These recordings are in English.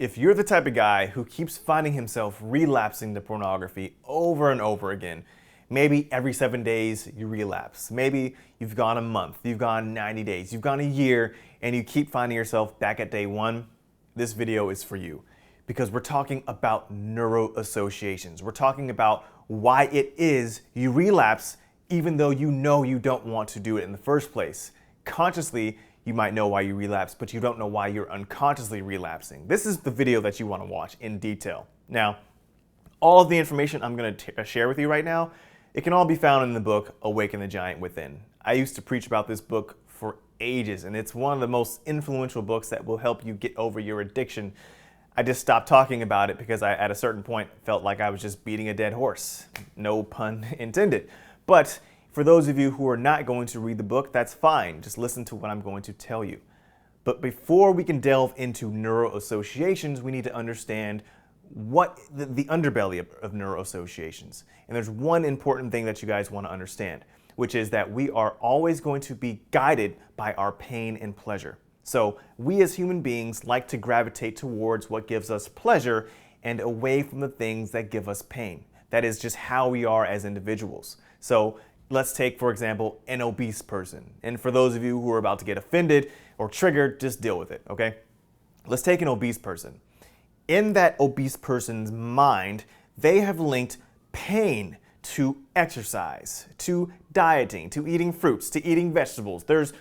If you're the type of guy who keeps finding himself relapsing to pornography over and over again, maybe every 7 days you relapse, maybe you've gone a month, you've gone 90 days, you've gone a year, and you keep finding yourself back at day one, this video is for you. Because we're talking about neuro associations. We're talking about why it is you relapse even though you know you don't want to do it in the first place. Consciously, you might know why you relapse, but you don't know why you're unconsciously relapsing. This is the video that you want to watch in detail. Now, all of the information I'm going to share with you right now, it can all be found in the book, Awaken the Giant Within. I used to preach about this book for ages, and it's one of the most influential books that will help you get over your addiction. I just stopped talking about it because I, at a certain point, felt like I was just beating a dead horse. No pun intended. But for those of you who are not going to read the book, that's fine. Just listen to what I'm going to tell you. But before we can delve into neuro associations, we need to understand what the underbelly of neuro associations. And there's one important thing that you guys want to understand, which is that we are always going to be guided by our pain and pleasure. So we as human beings like to gravitate towards what gives us pleasure and away from the things that give us pain. That is just how we are as individuals. So let's take, for example, an obese person. And for those of you who are about to get offended or triggered, just deal with it, okay? Let's take an obese person. In that obese person's mind, they have linked pain to exercise, to dieting, to eating fruits, to eating vegetables. There's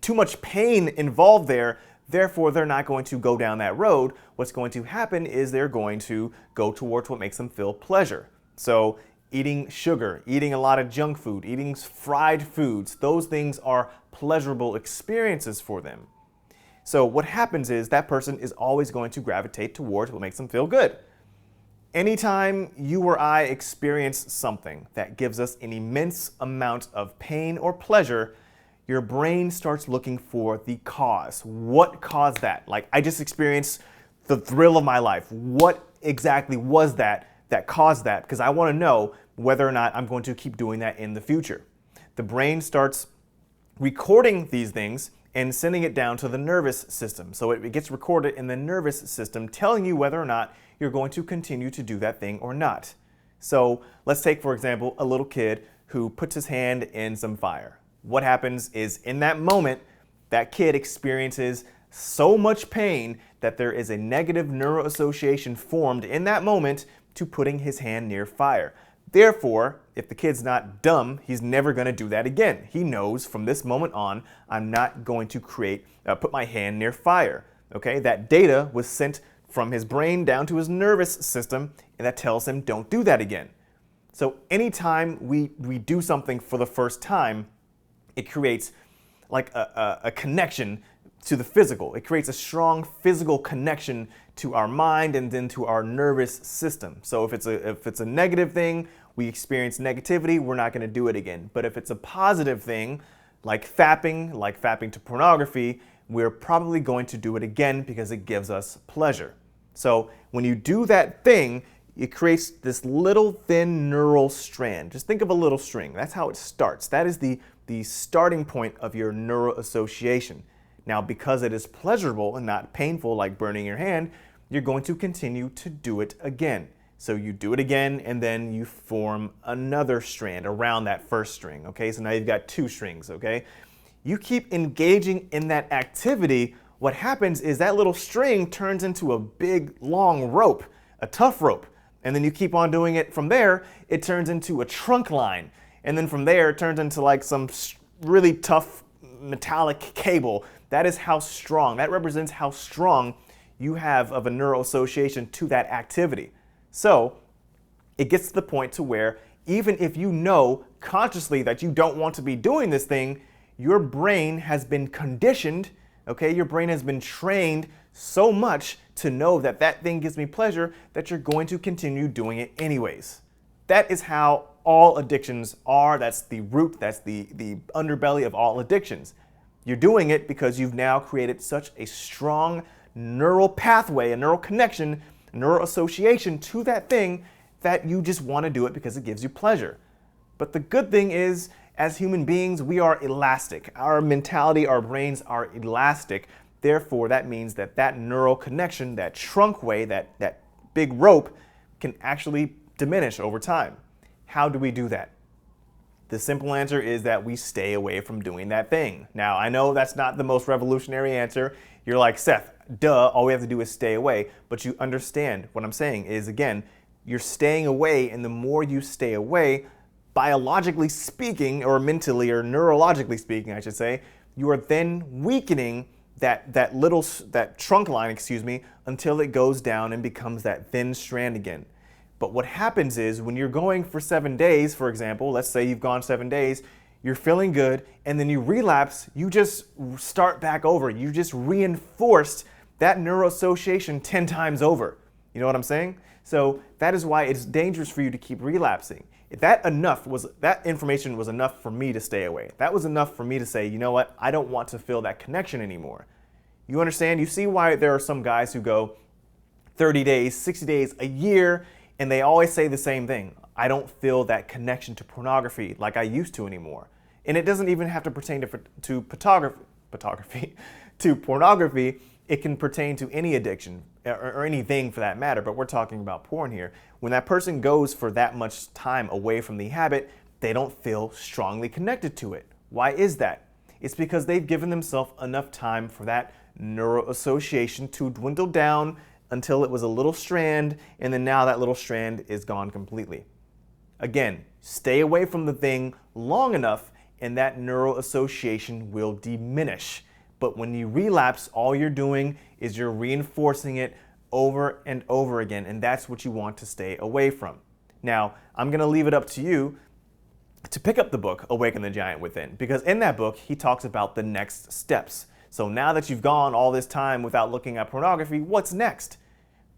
too much pain involved there, therefore they're not going to go down that road. What's going to happen is they're going to go towards what makes them feel pleasure. So eating sugar, eating a lot of junk food, eating fried foods, those things are pleasurable experiences for them. So what happens is that person is always going to gravitate towards what makes them feel good. Anytime you or I experience something that gives us an immense amount of pain or pleasure, your brain starts looking for the cause. What caused that? Like, I just experienced the thrill of my life. What exactly was that caused that? Because I want to know whether or not I'm going to keep doing that in the future. The brain starts recording these things and sending it down to the nervous system. So it gets recorded in the nervous system, telling you whether or not you're going to continue to do that thing or not. So let's take, for example, a little kid who puts his hand in some fire. What happens is in that moment, that kid experiences so much pain that there is a negative neuroassociation formed in that moment to putting his hand near fire. Therefore, if the kid's not dumb, he's never going to do that again. He knows from this moment on, I'm not going to put my hand near fire. Okay, that data was sent from his brain down to his nervous system, and that tells him don't do that again. So anytime we do something for the first time, it creates like a connection to the physical. It creates a strong physical connection to our mind and then to our nervous system. So if it's a negative thing, we experience negativity, we're not going to do it again. But if it's a positive thing, like fapping to pornography, we're probably going to do it again because it gives us pleasure. So when you do that thing, it creates this little thin neural strand. Just think of a little string. That's how it starts. That is the starting point of your neuro association. Now, because it is pleasurable and not painful like burning your hand, you're going to continue to do it again. So you do it again, and then you form another strand around that first string, okay? So now you've got two strings, okay? You keep engaging in that activity, what happens is that little string turns into a big, long rope, a tough rope. And then you keep on doing it from there, it turns into a trunk line. And then from there, it turns into like some really tough metallic cable. That is how strong, that represents how strong you have of a neural association to that activity. So it gets to the point to where even if you know consciously that you don't want to be doing this thing, your brain has been conditioned, okay? Your brain has been trained so much to know that that thing gives me pleasure that you're going to continue doing it anyways. That is how all addictions are. That's the root, that's the underbelly of all addictions. You're doing it because you've now created such a strong neural pathway, a neural connection, a neural association to that thing that you just want to do it because it gives you pleasure. But the good thing is, as human beings, we are elastic. Our mentality, our brains are elastic. Therefore, that means that that neural connection, that trunk way, that big rope, can actually diminish over time. How do we do that? The simple answer is that we stay away from doing that thing. Now, I know that's not the most revolutionary answer. You're like, Seth, duh, all we have to do is stay away. But you understand what I'm saying is, again, you're staying away, and the more you stay away, biologically speaking, or mentally or neurologically speaking, I should say, you are then weakening that trunk line, until it goes down and becomes that thin strand again. But what happens is when you're going for 7 days, for example, let's say you've gone 7 days, you're feeling good, and then you relapse, you just start back over. You just reinforced that neuroassociation 10 times over. You know what I'm saying? So that is why it's dangerous for you to keep relapsing. If that information was enough for me to stay away. That was enough for me to say, you know what, I don't want to feel that connection anymore. You understand? You see why there are some guys who go 30 days, 60 days, a year, and they always say the same thing. I don't feel that connection to pornography like I used to anymore. And it doesn't even have to pertain to pornography. It can pertain to any addiction or anything for that matter, but we're talking about porn here. When that person goes for that much time away from the habit, they don't feel strongly connected to it. Why is that? It's because they've given themselves enough time for that neuroassociation to dwindle down until it was a little strand, and then now that little strand is gone completely. Again, stay away from the thing long enough and that neuroassociation will diminish. But when you relapse, all you're doing is you're reinforcing it over and over again, and that's what you want to stay away from. Now, I'm gonna leave it up to you to pick up the book, Awaken the Giant Within, because in that book, he talks about the next steps. So now that you've gone all this time without looking at pornography, what's next?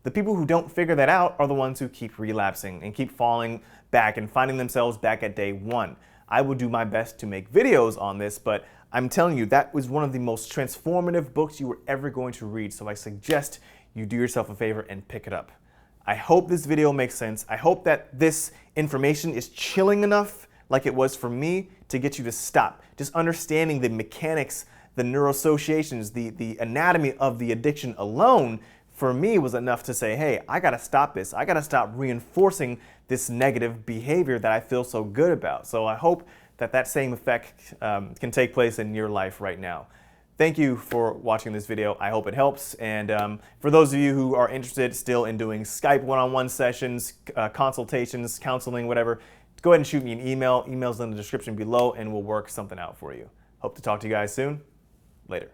The people who don't figure that out are the ones who keep relapsing and keep falling back and finding themselves back at day one. I will do my best to make videos on this, but I'm telling you, that was one of the most transformative books you were ever going to read, so I suggest you do yourself a favor and pick it up. I hope this video makes sense. I hope that this information is chilling enough, like it was for me, to get you to stop. Just understanding the mechanics, the neuroassociations, the anatomy of the addiction alone, for me was enough to say, hey, I gotta stop this. I gotta stop reinforcing this negative behavior that I feel so good about. So I hope that that same effect can take place in your life right now. Thank you for watching this video. I hope it helps. And for those of you who are interested still in doing Skype one-on-one sessions, consultations, counseling, whatever, go ahead and shoot me an email. Email's in the description below, and we'll work something out for you. Hope to talk to you guys soon. Later.